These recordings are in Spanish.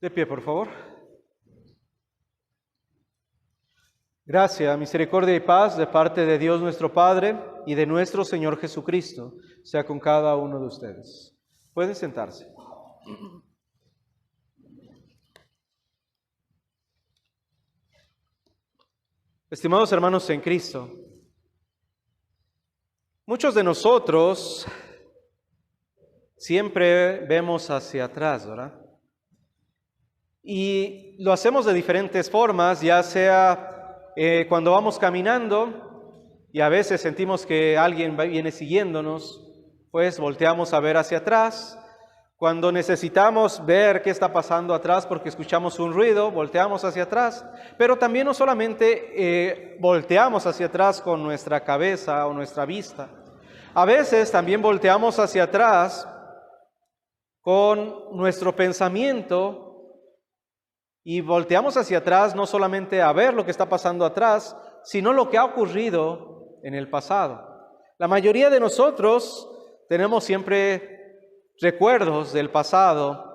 De pie, por favor. Gracia, misericordia y paz de parte de Dios nuestro Padre y de nuestro Señor Jesucristo sea con cada uno de ustedes. Pueden sentarse. Estimados hermanos en Cristo, muchos de nosotros siempre vemos hacia atrás, ¿verdad? Y lo hacemos de diferentes formas, ya sea cuando vamos caminando y a veces sentimos que alguien viene siguiéndonos, pues volteamos a ver hacia atrás. Cuando necesitamos ver qué está pasando atrás porque escuchamos un ruido, volteamos hacia atrás. Pero también no solamente volteamos hacia atrás con nuestra cabeza o nuestra vista. A veces también volteamos hacia atrás con nuestro pensamiento y volteamos hacia atrás no solamente a ver lo que está pasando atrás, sino lo que ha ocurrido en el pasado. La mayoría de nosotros tenemos siempre recuerdos del pasado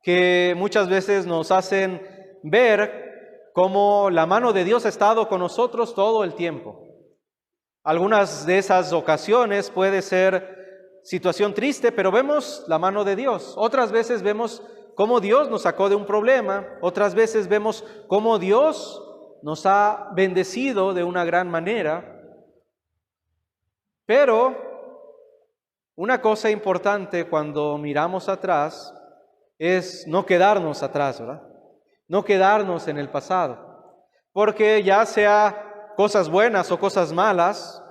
que muchas veces nos hacen ver cómo la mano de Dios ha estado con nosotros todo el tiempo. Algunas de esas ocasiones puede ser situación triste, pero vemos la mano de Dios. Otras veces vemos cómo Dios nos sacó de un problema. Otras veces vemos cómo Dios nos ha bendecido de una gran manera. Pero una cosa importante cuando miramos atrás es no quedarnos atrás, ¿verdad? No quedarnos en el pasado. Porque ya sea cosas buenas o cosas malas,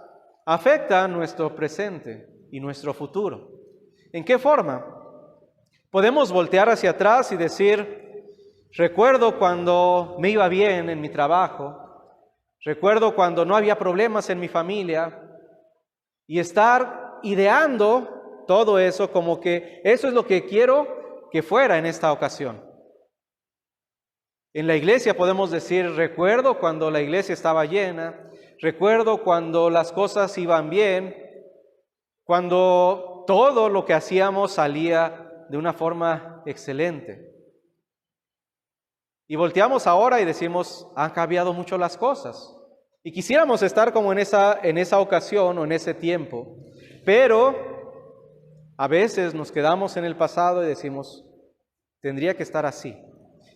afectan nuestro presente y nuestro futuro. ¿En qué forma? Podemos voltear hacia atrás y decir, recuerdo cuando me iba bien en mi trabajo, recuerdo cuando no había problemas en mi familia, y estar ideando todo eso como que eso es lo que quiero que fuera en esta ocasión. En la iglesia podemos decir, recuerdo cuando la iglesia estaba llena, recuerdo cuando las cosas iban bien, cuando todo lo que hacíamos salía de una forma excelente. Y volteamos ahora y decimos, han cambiado mucho las cosas. Y quisiéramos estar como en esa ocasión o en ese tiempo. Pero a veces nos quedamos en el pasado y decimos, tendría que estar así.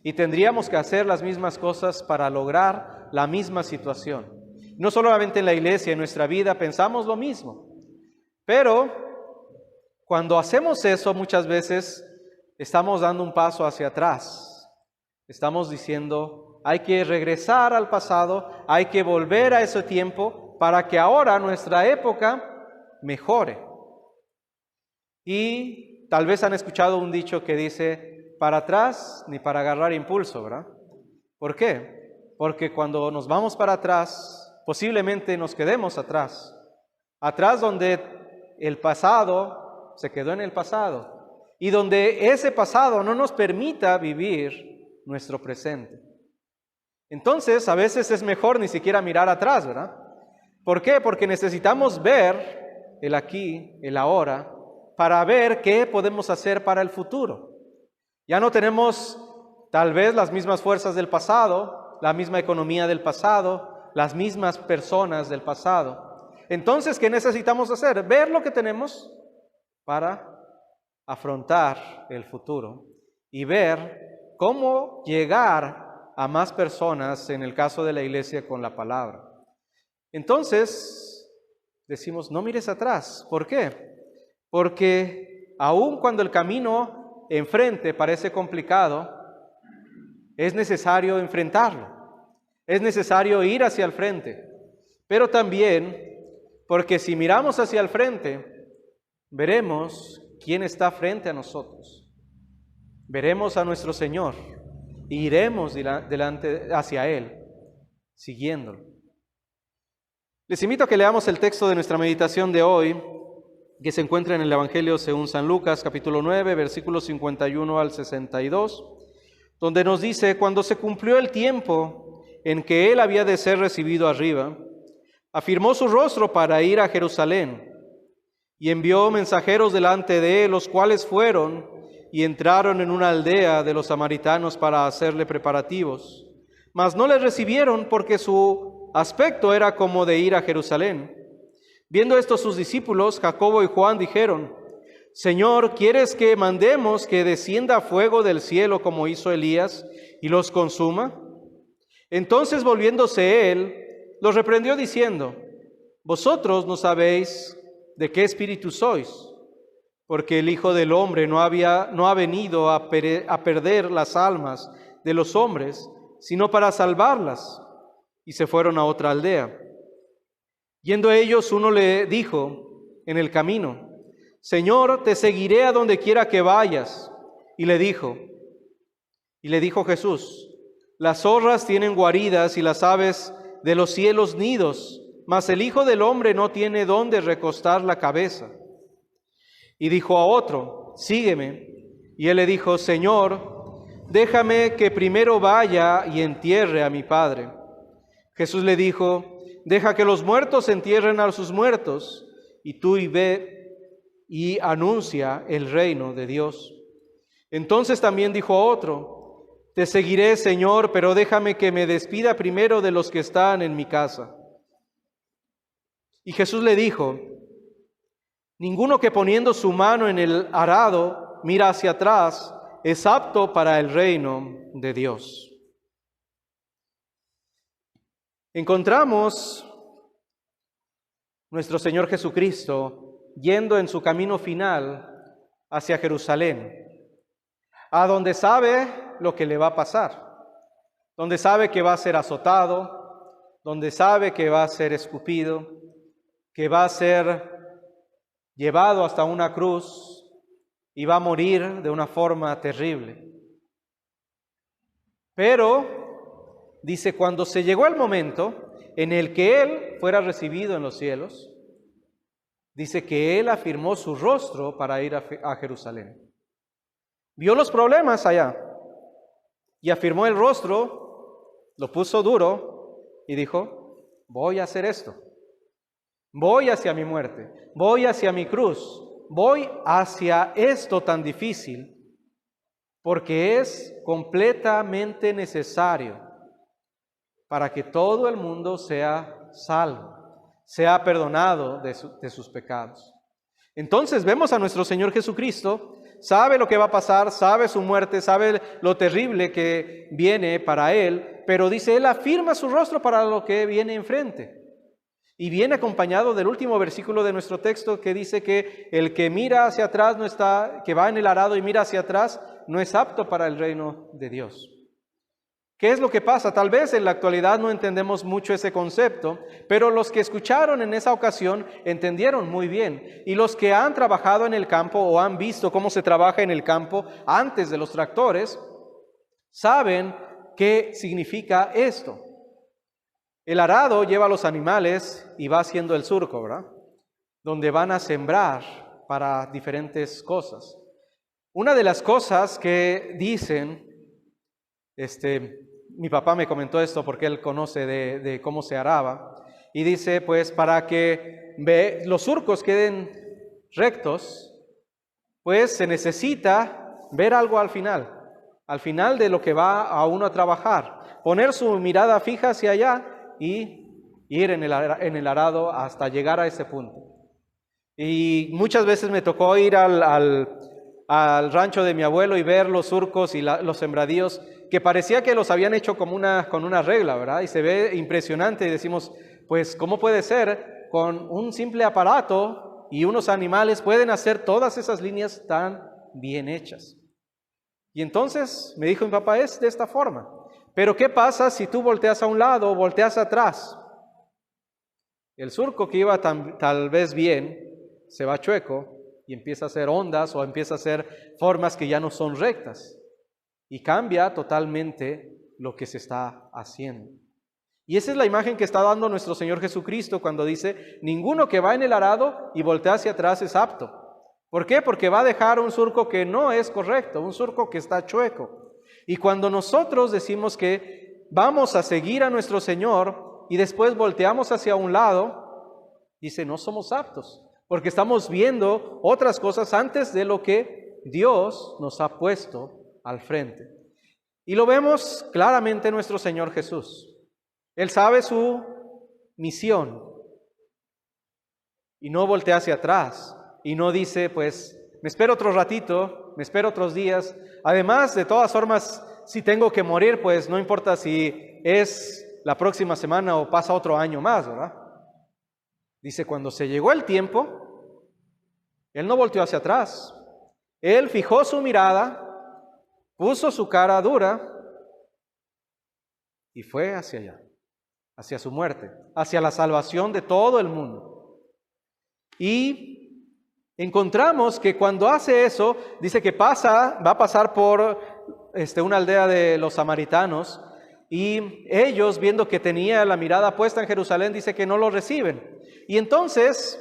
Y tendríamos que hacer las mismas cosas para lograr la misma situación. No solamente en la iglesia, en nuestra vida pensamos lo mismo. Pero cuando hacemos eso, muchas veces estamos dando un paso hacia atrás. Estamos diciendo, hay que regresar al pasado, hay que volver a ese tiempo para que ahora nuestra época mejore. Y tal vez han escuchado un dicho que dice, para atrás ni para agarrar impulso, ¿verdad? ¿Por qué? Porque cuando nos vamos para atrás, posiblemente nos quedemos atrás. Atrás donde el pasado se quedó en el pasado y donde ese pasado no nos permita vivir nuestro presente. Entonces, a veces es mejor ni siquiera mirar atrás, ¿verdad? ¿Por qué? Porque necesitamos ver el aquí, el ahora, para ver qué podemos hacer para el futuro. Ya no tenemos tal vez las mismas fuerzas del pasado, la misma economía del pasado, las mismas personas del pasado. Entonces, ¿qué necesitamos hacer? Ver lo que tenemos para afrontar el futuro y ver cómo llegar a más personas, en el caso de la iglesia, con la palabra. Entonces, decimos, no mires atrás. ¿Por qué? Porque aun cuando el camino enfrente parece complicado, es necesario enfrentarlo. Es necesario ir hacia el frente. Pero también, porque si miramos hacia el frente, veremos quién está frente a nosotros. Veremos a nuestro Señor e iremos delante hacia Él, siguiéndolo. Les invito a que leamos el texto de nuestra meditación de hoy, que se encuentra en el Evangelio según San Lucas, capítulo 9, versículos 51 al 62, donde nos dice, cuando se cumplió el tiempo en que Él había de ser recibido arriba, afirmó su rostro para ir a Jerusalén, y envió mensajeros delante de él, los cuales fueron y entraron en una aldea de los samaritanos para hacerle preparativos. Mas no le recibieron porque su aspecto era como de ir a Jerusalén. Viendo esto sus discípulos, Jacobo y Juan, dijeron: Señor, ¿quieres que mandemos que descienda fuego del cielo como hizo Elías y los consuma? Entonces, volviéndose él, los reprendió diciendo: Vosotros no sabéis de qué espíritu sois, porque el Hijo del Hombre no ha venido a perder las almas de los hombres, sino para salvarlas. Y se fueron a otra aldea. Yendo ellos, uno le dijo en el camino: Señor, te seguiré a donde quiera que vayas. Y le dijo Jesús: Las zorras tienen guaridas y las aves de los cielos nidos, mas el Hijo del Hombre no tiene dónde recostar la cabeza. Y dijo a otro: Sígueme. Y él le dijo: Señor, déjame que primero vaya y entierre a mi padre. Jesús le dijo: Deja que los muertos entierren a sus muertos, y tú ve y anuncia el reino de Dios. Entonces también dijo a otro: Te seguiré, Señor, pero déjame que me despida primero de los que están en mi casa. Y Jesús le dijo: Ninguno que poniendo su mano en el arado mira hacia atrás es apto para el reino de Dios. Encontramos nuestro Señor Jesucristo yendo en su camino final hacia Jerusalén, a donde sabe lo que le va a pasar, donde sabe que va a ser azotado, donde sabe que va a ser escupido, que va a ser llevado hasta una cruz y va a morir de una forma terrible. Pero, dice, cuando se llegó el momento en el que Él fuera recibido en los cielos, dice que Él afirmó su rostro para ir a Jerusalén. Vio los problemas allá y afirmó el rostro, lo puso duro y dijo: voy a hacer esto. Voy hacia mi muerte, voy hacia mi cruz, voy hacia esto tan difícil, porque es completamente necesario para que todo el mundo sea salvo, sea perdonado de sus pecados. Entonces vemos a nuestro Señor Jesucristo, sabe lo que va a pasar, sabe su muerte, sabe lo terrible que viene para Él, pero dice, Él afirma su rostro para lo que viene enfrente. Y viene acompañado del último versículo de nuestro texto que dice que el que mira hacia atrás no está, que va en el arado y mira hacia atrás, no es apto para el reino de Dios. ¿Qué es lo que pasa? Tal vez en la actualidad no entendemos mucho ese concepto, pero los que escucharon en esa ocasión entendieron muy bien. Y los que han trabajado en el campo o han visto cómo se trabaja en el campo antes de los tractores, saben qué significa esto. El arado lleva a los animales y va haciendo el surco, ¿verdad? Donde van a sembrar para diferentes cosas. Una de las cosas que dicen, mi papá me comentó esto porque él conoce de cómo se araba, y dice, pues para que los surcos queden rectos, pues se necesita ver algo al final de lo que va a uno a trabajar, poner su mirada fija hacia allá, y ir en el arado hasta llegar a ese punto. Y muchas veces me tocó ir al rancho de mi abuelo y ver los surcos y los sembradíos que parecía que los habían hecho con una regla, ¿verdad? Y se ve impresionante y decimos, pues, ¿cómo puede ser? Con un simple aparato y unos animales pueden hacer todas esas líneas tan bien hechas. Y entonces me dijo mi papá, es de esta forma. Pero ¿qué pasa si tú volteas a un lado o volteas atrás? El surco que iba tal vez bien se va chueco y empieza a hacer ondas o empieza a hacer formas que ya no son rectas y cambia totalmente lo que se está haciendo. Y esa es la imagen que está dando nuestro Señor Jesucristo cuando dice, ninguno que va en el arado y voltea hacia atrás es apto. ¿Por qué? Porque va a dejar un surco que no es correcto, un surco que está chueco. Y cuando nosotros decimos que vamos a seguir a nuestro Señor y después volteamos hacia un lado, dice, no somos aptos, porque estamos viendo otras cosas antes de lo que Dios nos ha puesto al frente. Y lo vemos claramente en nuestro Señor Jesús. Él sabe su misión y no voltea hacia atrás y no dice, pues, me espero otro ratito, me espero otros días. Además, de todas formas, si tengo que morir, pues no importa si es la próxima semana o pasa otro año más, ¿verdad? Dice, cuando se llegó el tiempo, Él no volteó hacia atrás. Él fijó su mirada, puso su cara dura y fue hacia allá, hacia su muerte, hacia la salvación de todo el mundo. Y encontramos que cuando hace eso, dice que va a pasar por una aldea de los samaritanos, y ellos, viendo que tenía la mirada puesta en Jerusalén, dice que no lo reciben. Y entonces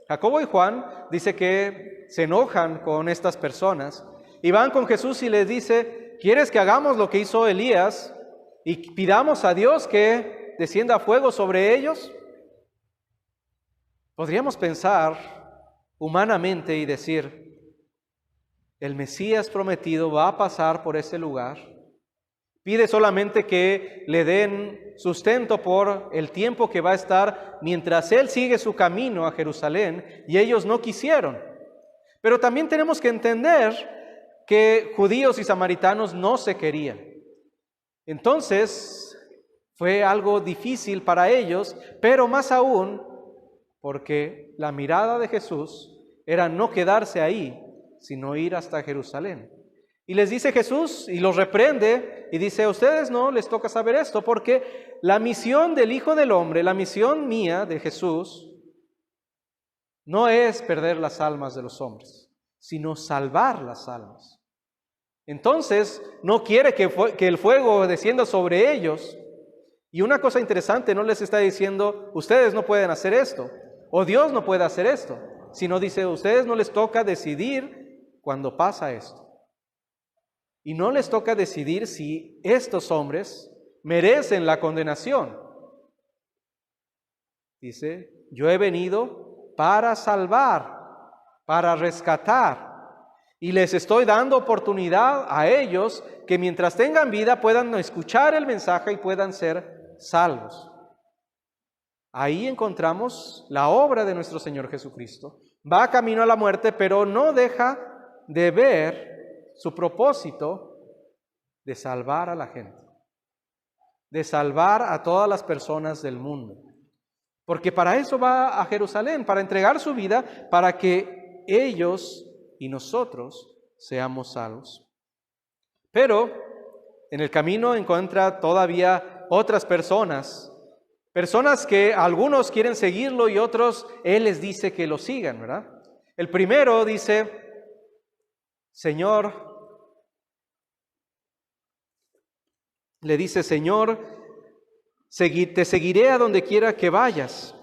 Jacobo y Juan dice que se enojan con estas personas y van con Jesús y les dice, ¿quieres que hagamos lo que hizo Elías y pidamos a Dios que descienda fuego sobre ellos? Podríamos pensar humanamente y decir, el Mesías prometido va a pasar por ese lugar, pide solamente que le den sustento por el tiempo que va a estar mientras Él sigue su camino a Jerusalén, y ellos no quisieron. Pero también tenemos que entender que judíos y samaritanos no se querían. Entonces, fue algo difícil para ellos, pero más aún porque la mirada de Jesús era no quedarse ahí, sino ir hasta Jerusalén. Y les dice Jesús, y los reprende, y dice, a ustedes no les toca saber esto, porque la misión del Hijo del Hombre, la misión mía de Jesús, no es perder las almas de los hombres, sino salvar las almas. Entonces, no quiere que el fuego descienda sobre ellos. Y una cosa interesante, no les está diciendo, ustedes no pueden hacer esto, o Dios no puede hacer esto, sino dice, a ustedes no les toca decidir cuando pasa esto. Y no les toca decidir si estos hombres merecen la condenación. Dice, yo he venido para salvar, para rescatar. Y les estoy dando oportunidad a ellos que mientras tengan vida puedan escuchar el mensaje y puedan ser salvos. Ahí encontramos la obra de nuestro Señor Jesucristo. Va camino a la muerte, pero no deja de ver su propósito de salvar a la gente, de salvar a todas las personas del mundo. Porque para eso va a Jerusalén, para entregar su vida, para que ellos y nosotros seamos salvos. Pero en el camino encuentra todavía otras personas que algunos quieren seguirlo y otros Él les dice que lo sigan, ¿verdad? El primero dice, Señor, le dice, Señor, te seguiré a donde quiera que vayas.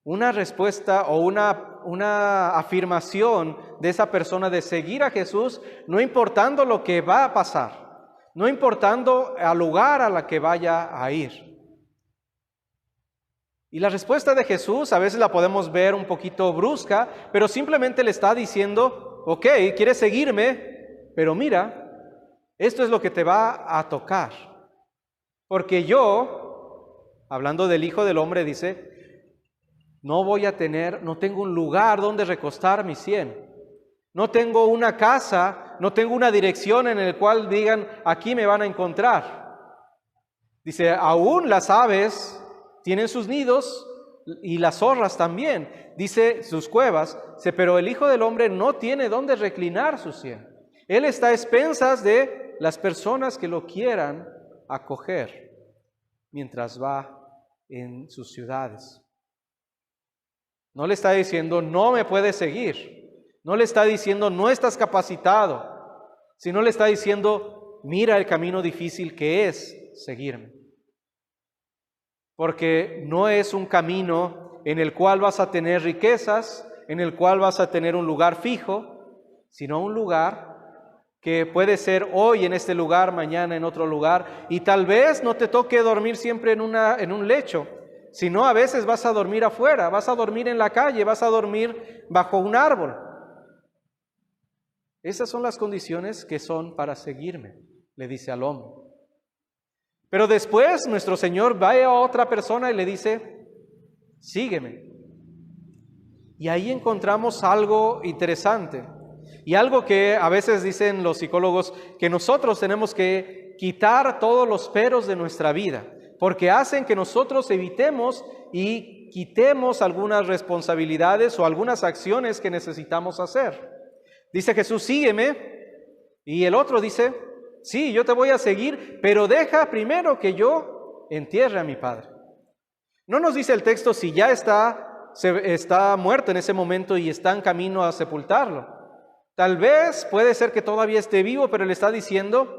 Una respuesta o una afirmación de esa persona de seguir a Jesús, no importando lo que va a pasar, no importando al lugar a la que vaya a ir. Y la respuesta de Jesús a veces la podemos ver un poquito brusca, pero simplemente le está diciendo, ok, quieres seguirme, pero mira, esto es lo que te va a tocar. Porque yo, hablando del Hijo del Hombre, dice, no tengo un lugar donde recostar mi sien. No tengo una casa, no tengo una dirección en la cual digan, aquí me van a encontrar. Dice, aún las aves tienen sus nidos y las zorras también, dice, sus cuevas, dice, pero el Hijo del Hombre no tiene dónde reclinar su sien. Él está a expensas de las personas que lo quieran acoger mientras va en sus ciudades. No le está diciendo, no me puedes seguir. No le está diciendo, no estás capacitado. Sino le está diciendo, mira el camino difícil que es seguirme. Porque no es un camino en el cual vas a tener riquezas, en el cual vas a tener un lugar fijo, sino un lugar que puede ser hoy en este lugar, mañana en otro lugar, y tal vez no te toque dormir siempre en un lecho, sino a veces vas a dormir afuera, vas a dormir en la calle, vas a dormir bajo un árbol. Esas son las condiciones que son para seguirme, le dice al hombre. Pero después nuestro Señor va a otra persona y le dice, sígueme. Y ahí encontramos algo interesante y algo que a veces dicen los psicólogos, que nosotros tenemos que quitar todos los peros de nuestra vida, porque hacen que nosotros evitemos y quitemos algunas responsabilidades o algunas acciones que necesitamos hacer. Dice Jesús, sígueme, y el otro dice, sí, yo te voy a seguir, pero deja primero que yo entierre a mi padre. No nos dice el texto si ya está muerto en ese momento y está en camino a sepultarlo. Tal vez puede ser que todavía esté vivo, pero le está diciendo,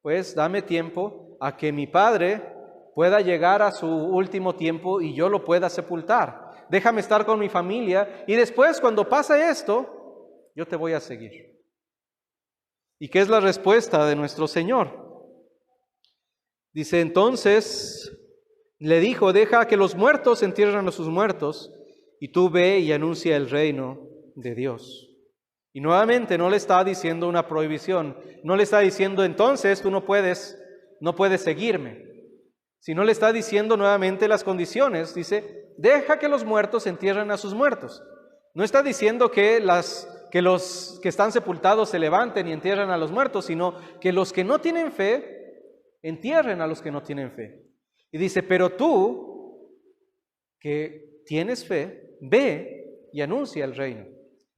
pues dame tiempo a que mi padre pueda llegar a su último tiempo y yo lo pueda sepultar. Déjame estar con mi familia y después cuando pase esto, yo te voy a seguir. ¿Y qué es la respuesta de nuestro Señor? Dice entonces, le dijo, deja que los muertos entierren a sus muertos y tú ve y anuncia el reino de Dios. Y nuevamente no le está diciendo una prohibición, no le está diciendo entonces tú no puedes seguirme, sino le está diciendo nuevamente las condiciones. Dice, deja que los muertos entierren a sus muertos. No está diciendo que los que están sepultados se levanten y entierren a los muertos, sino que los que no tienen fe entierren a los que no tienen fe. Y dice, pero tú que tienes fe, ve y anuncia el reino.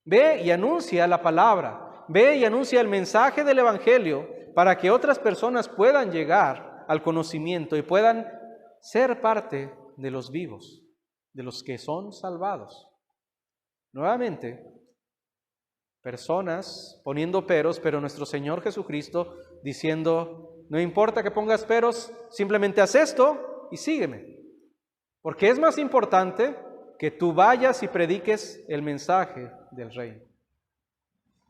Ve y anuncia la palabra. Ve y anuncia el mensaje del Evangelio para que otras personas puedan llegar al conocimiento y puedan ser parte de los vivos, de los que son salvados. Nuevamente, personas poniendo peros, pero nuestro Señor Jesucristo diciendo, no importa que pongas peros, simplemente haz esto y sígueme. Porque es más importante que tú vayas y prediques el mensaje del reino.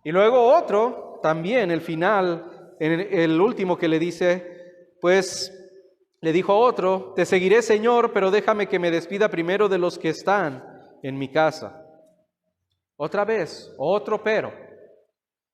Y luego otro, también el final, el último que le dice, pues le dijo a otro, te seguiré Señor, pero déjame que me despida primero de los que están en mi casa. Otra vez, otro pero.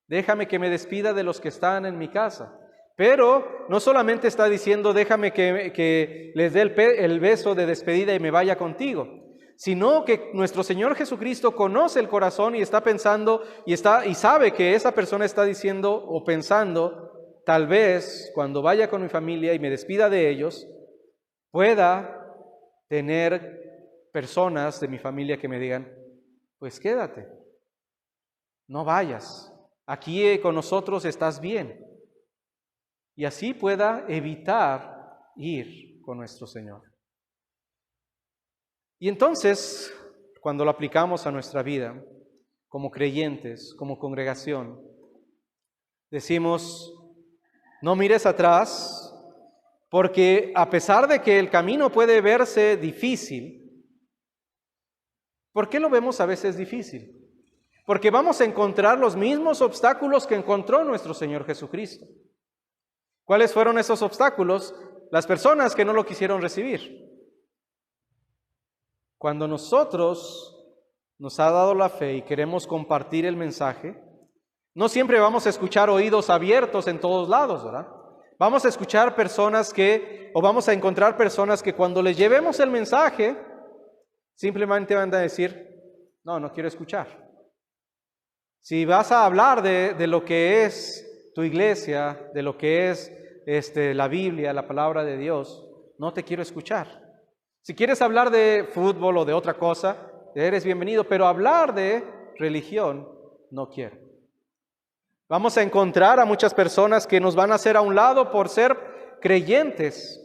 Déjame que me despida de los que están en mi casa. Pero no solamente está diciendo, déjame que les dé el beso de despedida y me vaya contigo, sino que nuestro Señor Jesucristo conoce el corazón y está pensando y sabe que esa persona está diciendo o pensando, tal vez cuando vaya con mi familia y me despida de ellos, pueda tener personas de mi familia que me digan, pues quédate, no vayas, aquí con nosotros estás bien. Y así pueda evitar ir con nuestro Señor. Y entonces, cuando lo aplicamos a nuestra vida, como creyentes, como congregación, decimos, no mires atrás, porque a pesar de que el camino puede verse difícil, ¿por qué lo vemos a veces difícil? Porque vamos a encontrar los mismos obstáculos que encontró nuestro Señor Jesucristo. ¿Cuáles fueron esos obstáculos? Las personas que no lo quisieron recibir. Cuando nosotros nos ha dado la fe y queremos compartir el mensaje, no siempre vamos a escuchar oídos abiertos en todos lados, ¿verdad? Vamos a escuchar vamos a encontrar personas que cuando les llevemos el mensaje, simplemente van a decir, no quiero escuchar. Si vas a hablar de lo que es tu iglesia, de lo que es la Biblia, la palabra de Dios, no te quiero escuchar. Si quieres hablar de fútbol o de otra cosa, eres bienvenido, pero hablar de religión no quiero. Vamos a encontrar a muchas personas que nos van a hacer a un lado por ser creyentes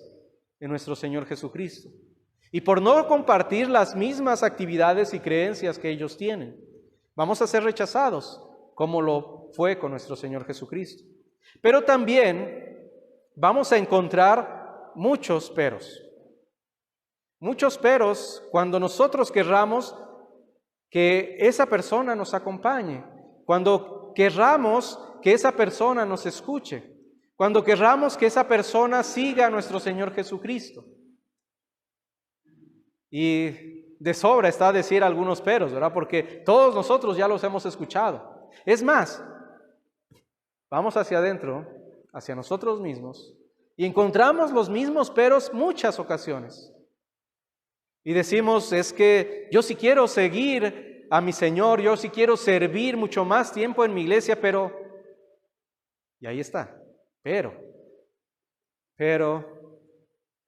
en nuestro Señor Jesucristo y por no compartir las mismas actividades y creencias que ellos tienen. Vamos a ser rechazados, como lo fue con nuestro Señor Jesucristo. Pero también vamos a encontrar muchos peros. Muchos peros cuando nosotros querramos que esa persona nos acompañe, cuando querramos que esa persona nos escuche, cuando querramos que esa persona siga a nuestro Señor Jesucristo. Y de sobra está decir algunos peros, ¿verdad? Porque todos nosotros ya los hemos escuchado. Es más, vamos hacia adentro, hacia nosotros mismos, y encontramos los mismos peros muchas ocasiones. Y decimos, es que yo sí quiero seguir a mi Señor, yo sí quiero servir mucho más tiempo en mi iglesia, pero, y ahí está, pero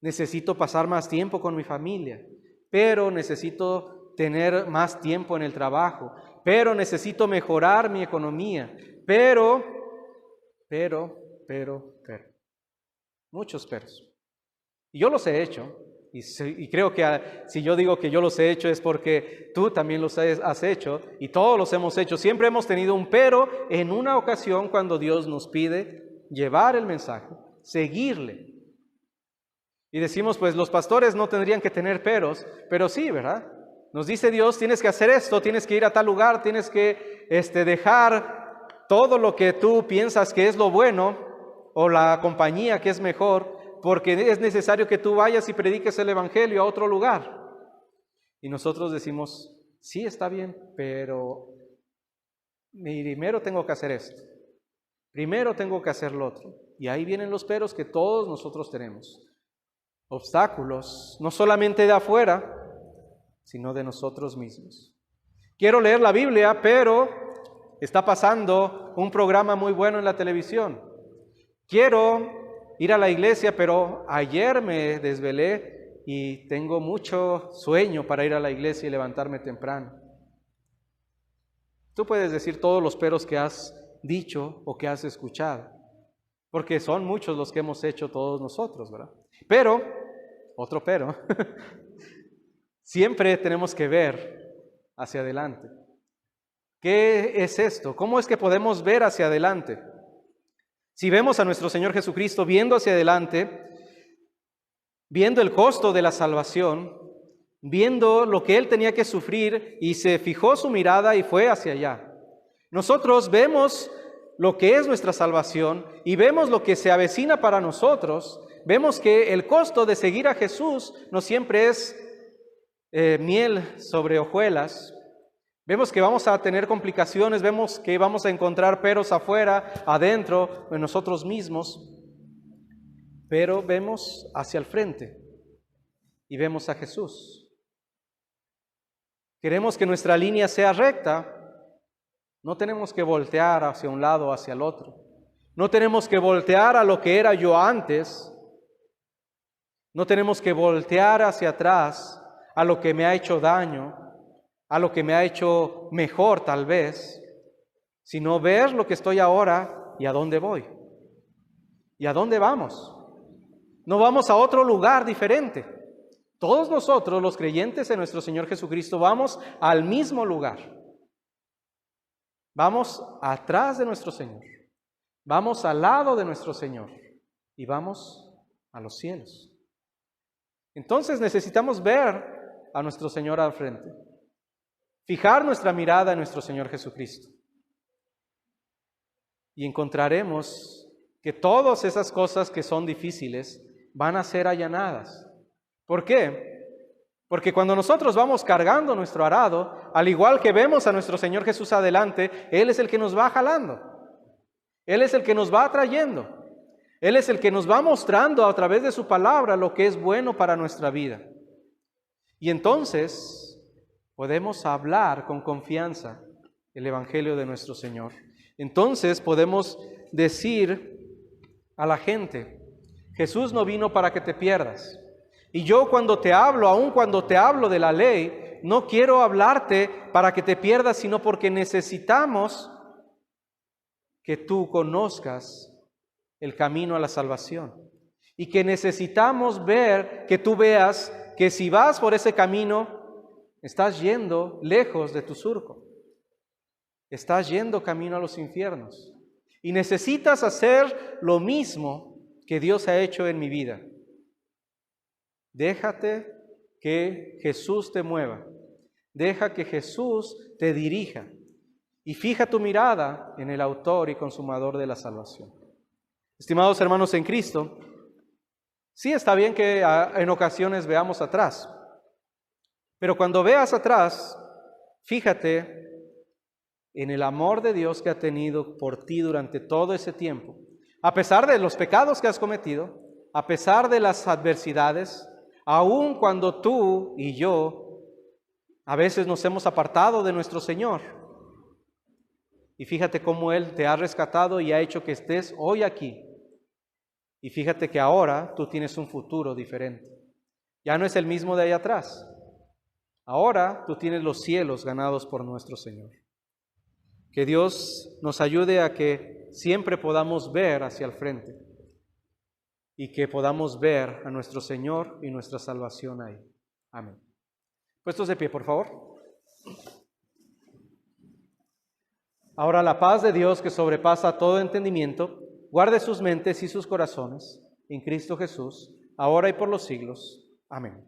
necesito pasar más tiempo con mi familia, pero necesito tener más tiempo en el trabajo, pero necesito mejorar mi economía, pero, muchos peros. Y yo los he hecho, y creo que si yo digo que yo los he hecho es porque tú también los has hecho, y todos los hemos hecho. Siempre hemos tenido un pero en una ocasión cuando Dios nos pide llevar el mensaje, seguirle. Y decimos, pues los pastores no tendrían que tener peros, pero sí, ¿verdad? Nos dice Dios, tienes que hacer esto, tienes que ir a tal lugar, tienes que dejar todo lo que tú piensas que es lo bueno o la compañía que es mejor, porque es necesario que tú vayas y prediques el evangelio a otro lugar. Y nosotros decimos, sí, está bien, pero primero tengo que hacer esto, primero tengo que hacer lo otro. Y ahí vienen los peros que todos nosotros tenemos. Obstáculos, no solamente de afuera, sino de nosotros mismos. Quiero leer la Biblia, pero está pasando un programa muy bueno en la televisión. Quiero ir a la iglesia, pero ayer me desvelé y tengo mucho sueño para ir a la iglesia y levantarme temprano. Tú puedes decir todos los peros que has dicho o que has escuchado, porque son muchos los que hemos hecho todos nosotros, ¿verdad? Pero, otro pero, siempre tenemos que ver hacia adelante. ¿Qué es esto? ¿Cómo es que podemos ver hacia adelante? Si vemos a nuestro Señor Jesucristo viendo hacia adelante, viendo el costo de la salvación, viendo lo que Él tenía que sufrir y se fijó su mirada y fue hacia allá. Nosotros vemos lo que es nuestra salvación y vemos lo que se avecina para nosotros. Vemos que el costo de seguir a Jesús no siempre es miel sobre hojuelas. Vemos que vamos a tener complicaciones, vemos que vamos a encontrar peros afuera, adentro, en nosotros mismos, pero vemos hacia el frente y vemos a Jesús. Queremos que nuestra línea sea recta, no tenemos que voltear hacia un lado o hacia el otro. No tenemos que voltear a lo que era yo antes, no tenemos que voltear hacia atrás a lo que me ha hecho daño, a lo que me ha hecho mejor tal vez, sino ver lo que estoy ahora y a dónde voy. ¿Y a dónde vamos? No vamos a otro lugar diferente. Todos nosotros, los creyentes en nuestro Señor Jesucristo, vamos al mismo lugar. Vamos atrás de nuestro Señor. Vamos al lado de nuestro Señor. Y vamos a los cielos. Entonces necesitamos ver a nuestro Señor al frente. Fijar nuestra mirada en nuestro Señor Jesucristo. Y encontraremos que todas esas cosas que son difíciles van a ser allanadas. ¿Por qué? Porque cuando nosotros vamos cargando nuestro arado, al igual que vemos a nuestro Señor Jesús adelante, Él es el que nos va jalando. Él es el que nos va atrayendo. Él es el que nos va mostrando a través de su palabra lo que es bueno para nuestra vida. Y entonces podemos hablar con confianza el Evangelio de nuestro Señor. Entonces podemos decir a la gente, Jesús no vino para que te pierdas. Y yo cuando te hablo, aun cuando te hablo de la ley, no quiero hablarte para que te pierdas, sino porque necesitamos que tú conozcas el camino a la salvación. Y que necesitamos ver, que tú veas que si vas por ese camino, estás yendo lejos de tu surco. Estás yendo camino a los infiernos. Y necesitas hacer lo mismo que Dios ha hecho en mi vida. Déjate que Jesús te mueva. Deja que Jesús te dirija. Y fija tu mirada en el autor y consumador de la salvación. Estimados hermanos en Cristo, sí está bien que en ocasiones veamos atrás. Pero cuando veas atrás, fíjate en el amor de Dios que ha tenido por ti durante todo ese tiempo. A pesar de los pecados que has cometido, a pesar de las adversidades, aun cuando tú y yo a veces nos hemos apartado de nuestro Señor. Y fíjate cómo Él te ha rescatado y ha hecho que estés hoy aquí. Y fíjate que ahora tú tienes un futuro diferente. Ya no es el mismo de allá atrás. Ahora tú tienes los cielos ganados por nuestro Señor. Que Dios nos ayude a que siempre podamos ver hacia el frente y que podamos ver a nuestro Señor y nuestra salvación ahí. Amén. Puestos de pie, por favor. Ahora la paz de Dios que sobrepasa todo entendimiento, guarde sus mentes y sus corazones en Cristo Jesús, ahora y por los siglos. Amén.